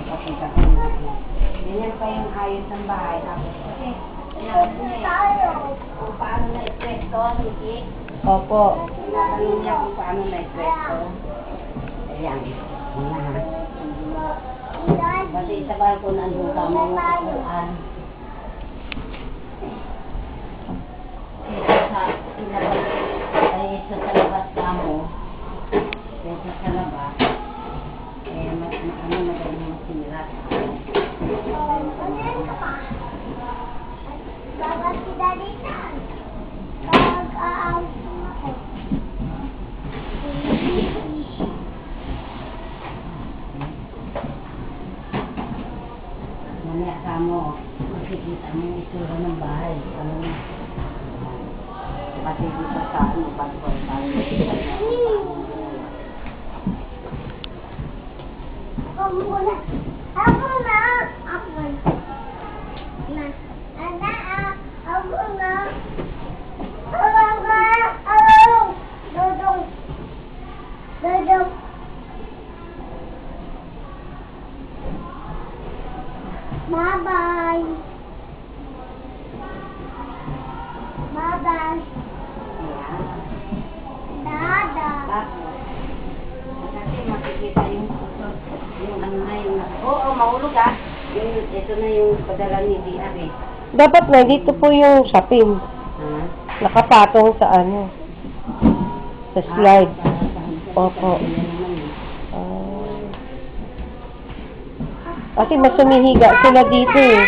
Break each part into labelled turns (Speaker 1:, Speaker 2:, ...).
Speaker 1: Pakita ko na. Ganyan pa yung ayos ng bahay. Tapos kasi, kung paano na-espresso, Nikki.
Speaker 2: Opo.
Speaker 1: Tinatanong niya kung paano na-espresso. Ayan. Una ha. Kasi sa balkon nandun ka mo kukuan. Sa labas ka mo. Kaya sa labas. Eh, magaling yung sinira.
Speaker 3: Bakit si Daddy Tan?
Speaker 1: Mamaya ka mo, makikita mo yung isura ng bahay. Ano na? Pati dito sa ano, balkon.
Speaker 3: Ako muna. Ako na. Ako na. Ako na. Dodong. Dodong. Bye-bye. Bye-bye. Dada.
Speaker 1: Kasi makikita yung ano na yung... Oo, mahulog ah. Ito na yung padala ni DR eh.
Speaker 2: Dapat na dito po yung sapin.
Speaker 1: Ha?
Speaker 2: Nakapatong sa ano. Sa slide. Opo. Kasi mas sumihiga sila dito eh.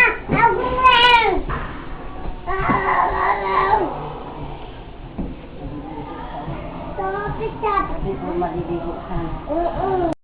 Speaker 1: Kasi kung maliligo ka.
Speaker 3: Oo.